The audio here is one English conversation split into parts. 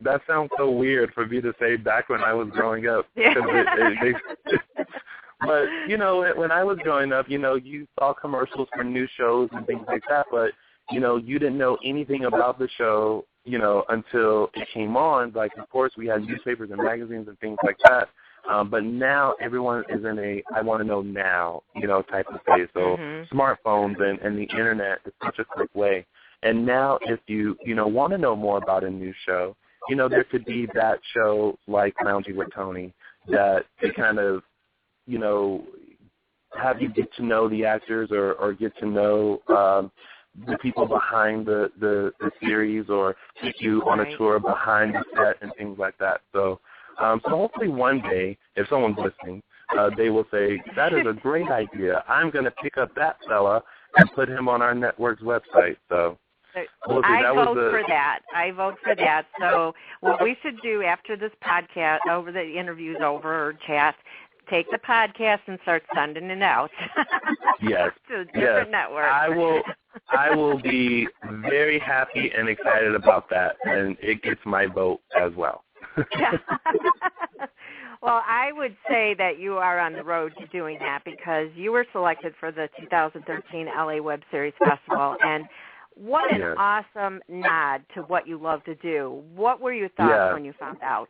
That sounds so weird for me to say back when I was growing up. Yeah. But, you know, when I was growing up, you know, you saw commercials for new shows and things like that, but, you know, you didn't know anything about the show, you know, until it came on. Like, of course, we had newspapers and magazines and things like that. But now everyone is in a I want to know now, you know, type of phase. So smartphones and the Internet is such a quick way. And now if you know, want to know more about a new show, you know, there could be that show like Loungin with Tony that to kind of, you know, have you get to know the actors or get to know the people behind the series or take you on a tour behind the set and things like that. So hopefully one day, if someone's listening, they will say, that is a great idea. I'm going to pick up that fella and put him on our network's website. So I vote for that. I vote for that. So what we should do after this podcast, over the interview's over or chat, take the podcast and start sending it out. Yes. To different networks. I will be very happy and excited about that, and it gets my vote as well. Well, I would say that you are on the road to doing that because you were selected for the 2013 LA Web Series Festival, and what an awesome nod to what you love to do. What were your thoughts when you found out?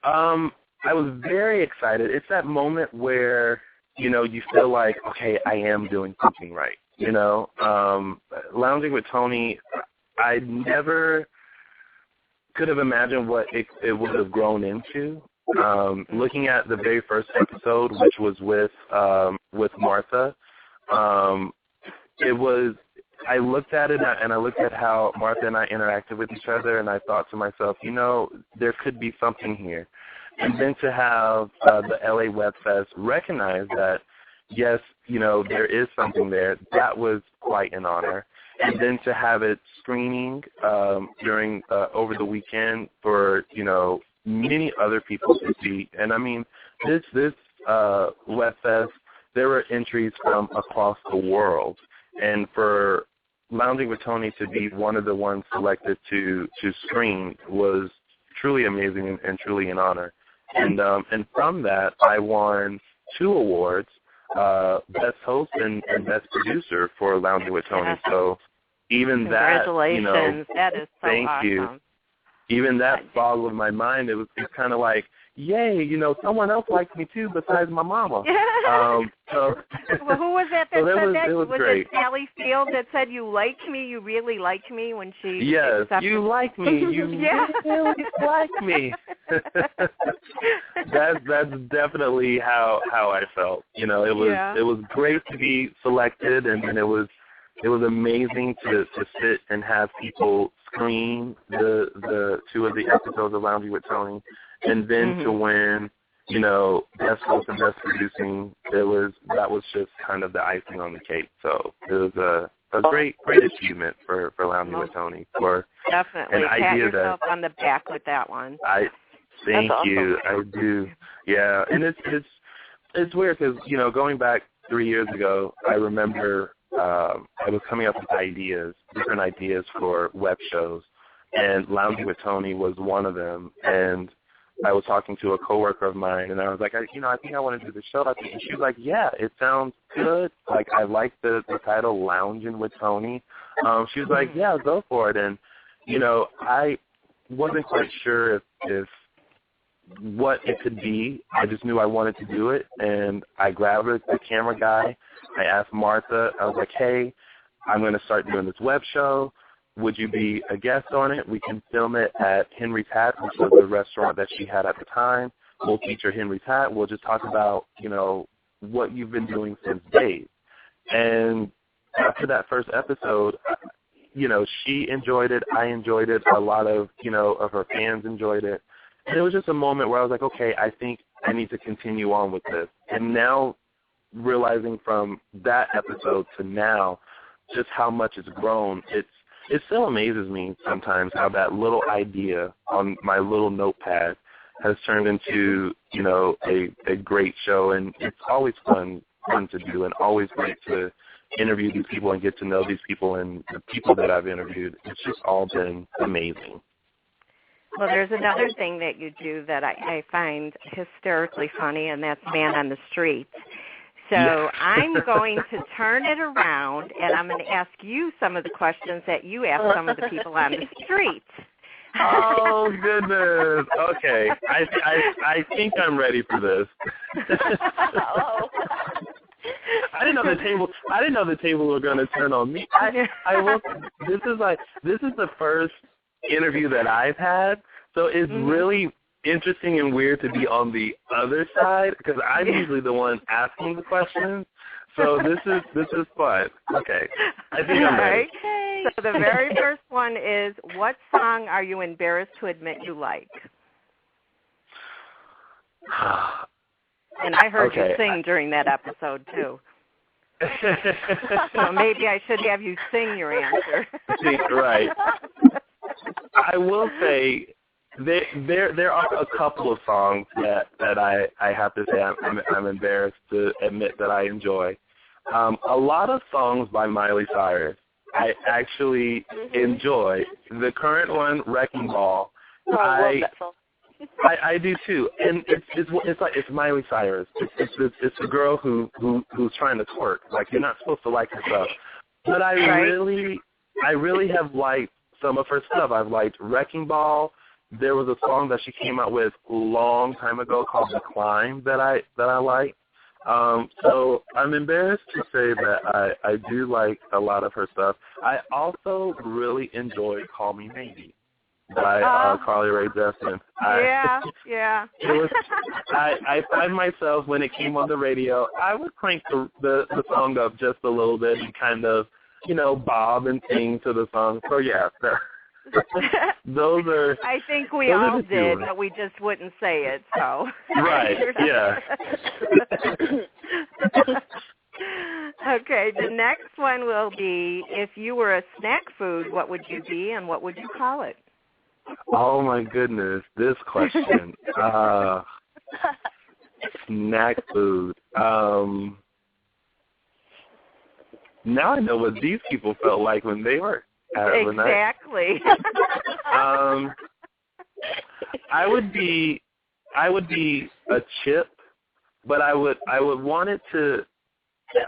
I was very excited. It's that moment where, you know, you feel like, okay, I am doing something right, you know. Loungin with Tony, I never could have imagined what it would have grown into. Looking at the very first episode, which was with Martha, it was, I looked at it and I looked at how Martha and I interacted with each other, and I thought to myself, you know, there could be something here. And then to have the LA Web Fest recognize that, yes, you know, there is something there, that was quite an honor. And then to have it screening during over the weekend for, you know, many other people to see. And I mean, this Web Fest, there were entries from across the world. And for Loungin with Tony to be one of the ones selected to screen was truly amazing and truly an honor. And from that, I won 2 awards, Best Host and Best Producer for Loungin with Tony. So even that, you know, that is so thank awesome. you. Even that boggled my mind. It's kind of like, yay, you know, someone else likes me too besides my mama. Well, who was that so said that? was it great. Sally Field that said you liked me, you really liked me when she Yes, accepted? you like me. You really like me. That's definitely how I felt. You know, it was great to be selected, and it was amazing to sit and have people screen the 2 of the episodes of Loungin with Tony, and then to win, you know, Best Host and Best Producing. That was just kind of the icing on the cake. So it was a great achievement for Loungin with Tony. For definitely an pat idea yourself that on the back with that one. Thank That's you. awesome. I do. Yeah, and it's weird because, you know, going back 3 years ago, I remember I was coming up with different ideas for web shows, and Loungin with Tony was one of them. And I was talking to a coworker of mine, and I was like, I think I want to do the show. And she was like, yeah, it sounds good. Like, I like the title Loungin with Tony. She was like, yeah, go for it. And, you know, I wasn't quite sure if what it could be. I just knew I wanted to do it, and I grabbed the camera guy. I asked Martha, I was like, hey, I'm going to start doing this web show. Would you be a guest on it? We can film it at Henry's Hat, which was the restaurant that she had at the time. We'll feature Henry's Hat. We'll just talk about, you know, what you've been doing since days. And after that first episode, you know, she enjoyed it. I enjoyed it. A lot of, you know, of her fans enjoyed it. And it was just a moment where I was like, okay, I think I need to continue on with this. And now realizing from that episode to now just how much it's grown, it still amazes me sometimes how that little idea on my little notepad has turned into, you know, a great show. And it's always fun to do, and always great to interview these people and get to know these people and the people that I've interviewed. It's just all been amazing. Well, there's another thing that you do that I find hysterically funny, and that's Man on the Street. So I'm going to turn it around, and I'm going to ask you some of the questions that you ask some of the people on the street. Oh, goodness. Okay. I think I'm ready for this. I didn't know the table were going to turn on me. I will. This is the first interview that I've had, so it's really interesting and weird to be on the other side because I'm usually the one asking the questions. So this is fun. Okay, I think I'm ready. Okay. So the very first one is, what song are you embarrassed to admit you like? And I heard you sing during that episode too. So maybe I should have you sing your answer. Right. I will say there are a couple of songs that I have to say I'm embarrassed to admit that I enjoy. A lot of songs by Miley Cyrus I actually enjoy. The current one, Wrecking Ball. I love that song. I do too, and it's Miley Cyrus. It's a girl who's trying to twerk. Like, you're not supposed to like her stuff, but I really have liked some of her stuff. I've liked Wrecking Ball. There was a song that she came out with a long time ago called The Climb that I like. So I'm embarrassed to say that I do like a lot of her stuff. I also really enjoyed Call Me Maybe by Carly Rae Jepsen. Yeah. I find myself, when it came on the radio, I would crank the song up just a little bit and kind of, bob and sing to the song. So yeah, those are. I think we all did, but we just wouldn't say it. So. Right. Yeah. Okay. The next one will be, if you were a snack food, what would you be and what would you call it? Oh my goodness, this question. Snack food. Now I know what these people felt like when they were at exactly. I would be a chip, but I would want it to.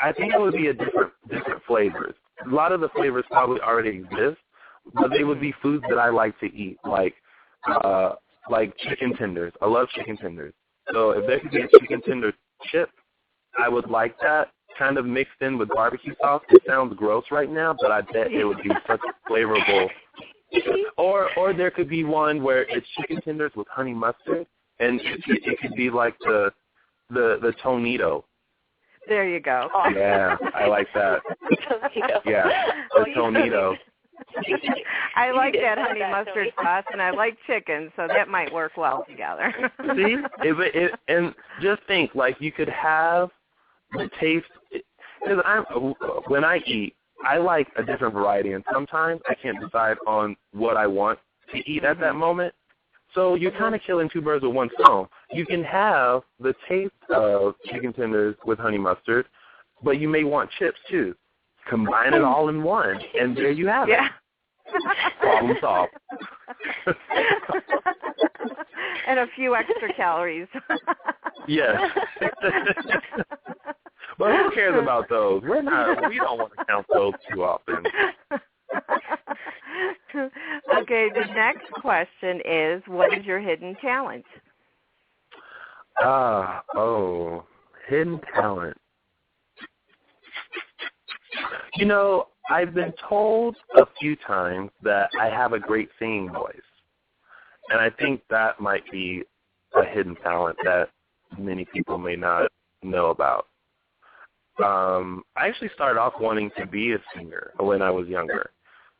I think it would be a different flavors. A lot of the flavors probably already exist, but they would be foods that I like to eat, like chicken tenders. I love chicken tenders. So if there could be a chicken tender chip, I would like that, kind of mixed in with barbecue sauce. It sounds gross right now, but I bet it would be such flavorful. Or there could be one where it's chicken tenders with honey mustard, and it could be like the Tonito. There you go. Yeah, I like that. Yeah, the Tonito. I like that honey mustard sauce, and I like chicken, so that might work well together. See? And just think, like, you could have the taste. Because when I eat, I like a different variety, and sometimes I can't decide on what I want to eat at that moment. So you're kind of killing two birds with one stone. You can have the taste of chicken tenders with honey mustard, but you may want chips too. Combine it all in one, and there you have it. Problem solved. And a few extra calories. Yes. But who cares about those? We don't want to count those too often. Okay, the next question is, what is your hidden talent? Hidden talent. I've been told a few times that I have a great singing voice. And I think that might be a hidden talent that many people may not know about. I actually started off wanting to be a singer when I was younger.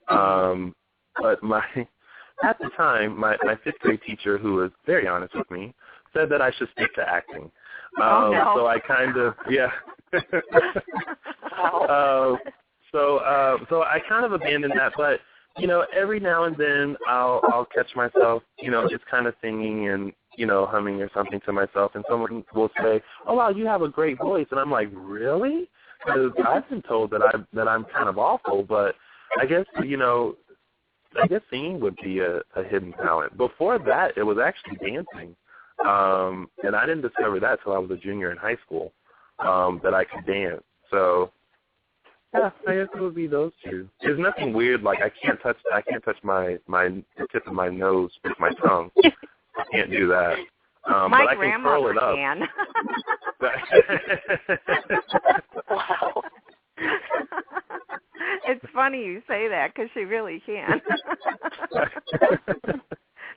But at the time, my fifth grade teacher, who was very honest with me, said that I should stick to acting. No. So I kind of, So I kind of abandoned that, but every now and then I'll catch myself, just kind of singing and humming or something to myself, and someone will say, "Oh wow, you have a great voice," and I'm like, "Really?" Because I've been told that I'm kind of awful, but I guess singing would be a hidden talent. Before that, it was actually dancing. And I didn't discover that till I was a junior in high school, that I could dance. So, yeah, I guess it would be those two. There's nothing weird, like I can't touch the tip of my nose with my tongue. I can't do that. My but I can curl it up. Can. Wow. It's funny you say that because she really can.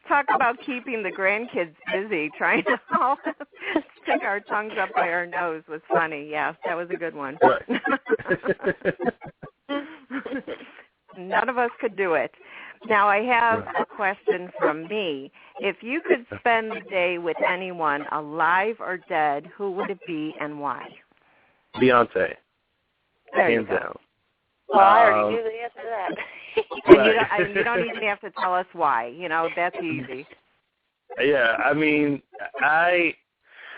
Talk about keeping the grandkids busy, trying to stick our tongues up by our nose was funny. Yes, that was a good one. Right. None of us could do it. Now, I have a question from me. If you could spend the day with anyone, alive or dead, who would it be and why? Beyonce. There you Hands go. down. Well, I already knew the answer to that. You don't even have to tell us why. You know, that's easy. Yeah, I mean,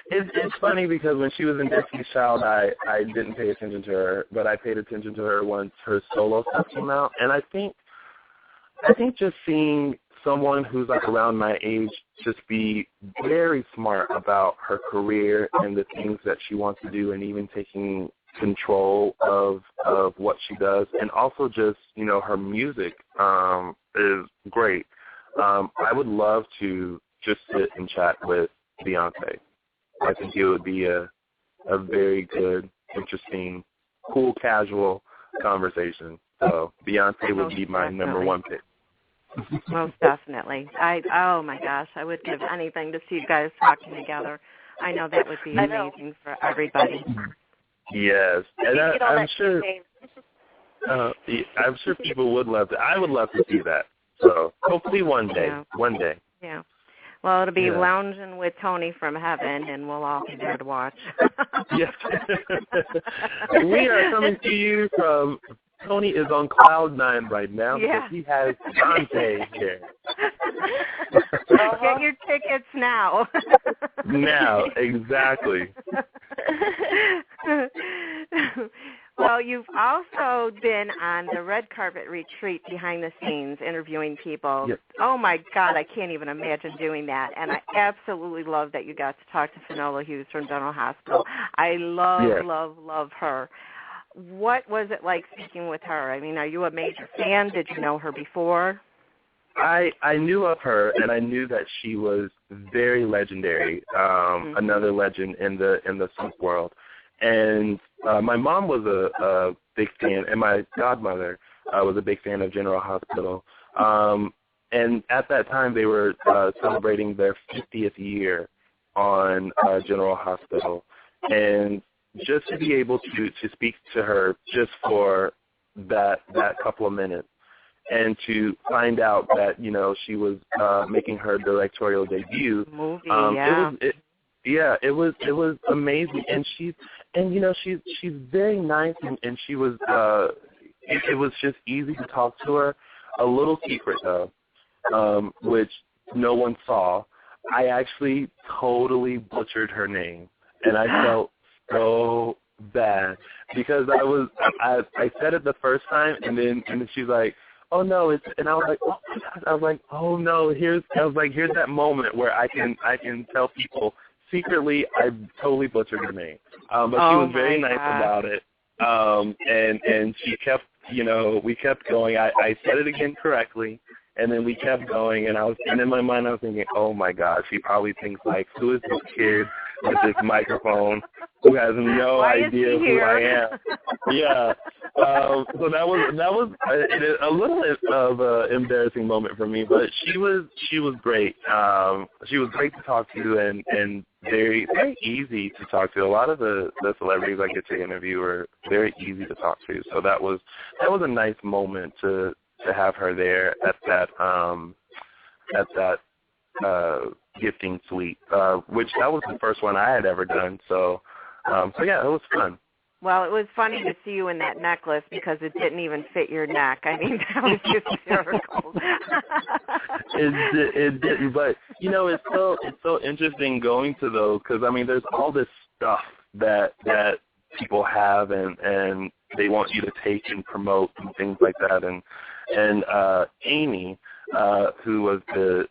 it's funny because when she was in Destiny's Child, I didn't pay attention to her, but I paid attention to her once her solo stuff came out. And I think just seeing someone who's like around my age just be very smart about her career and the things that she wants to do, and even taking control of what she does, and also just, you know, her music is great. I would love to just sit and chat with Beyonce. I think it would be a very good, interesting, cool, casual conversation. So Beyonce would be my number one pick. Most definitely. Oh my gosh, I would give anything to see you guys talking together. I know that would be amazing for everybody. Yes, and I'm sure people would love to. I would love to see that. So hopefully one day. Yeah. Well, it'll be Loungin' with Tony from heaven, and we'll all be there to watch. Yes. We are coming to you from. Tony is on cloud 9 right now because he has Dante here. Get your tickets now. Now, exactly. Well, you've also been on the red carpet retreat behind the scenes interviewing people. Yep. Oh, my God, I can't even imagine doing that. And I absolutely love that you got to talk to Finola Hughes from General Hospital. I love her. What was it like speaking with her? I mean, are you a major fan? Did you know her before? I knew of her, and I knew that she was very legendary, another legend in the soap world. And my mom was a big fan, and my godmother was a big fan of General Hospital. And at that time, they were celebrating their 50th year on General Hospital. And just to be able to speak to her just for that couple of minutes, and to find out that, you know, she was making her directorial debut. It was amazing, and she's very nice, and she was it was just easy to talk to her. A little secret though, which no one saw, I actually totally butchered her name, and I felt so bad because I said it the first time, and then she's like, oh no, and I was like, oh my gosh, I was like, oh no, here's that moment where I can tell people secretly I totally butchered her name, but she was very nice about it, and she kept, you know, we kept going. I said it again correctly, and then we kept going, and in my mind I was thinking, oh my God, she probably thinks like, who is this kid with this microphone who has no idea who I am? Yeah. So that was a little of an embarrassing moment for me, but she was great. She was great to talk to, and very, very easy to talk to. A lot of the celebrities I get to interview are very easy to talk to. So that was a nice moment to have her there at that gifting suite, which that was the first one I had ever done. So yeah, it was fun. Well, it was funny to see you in that necklace because it didn't even fit your neck. I mean, that was just hysterical. It didn't, but you know, it's so interesting going to those, because I mean, there's all this stuff that people have and they want you to take and promote and things like that, and And Amy, who was the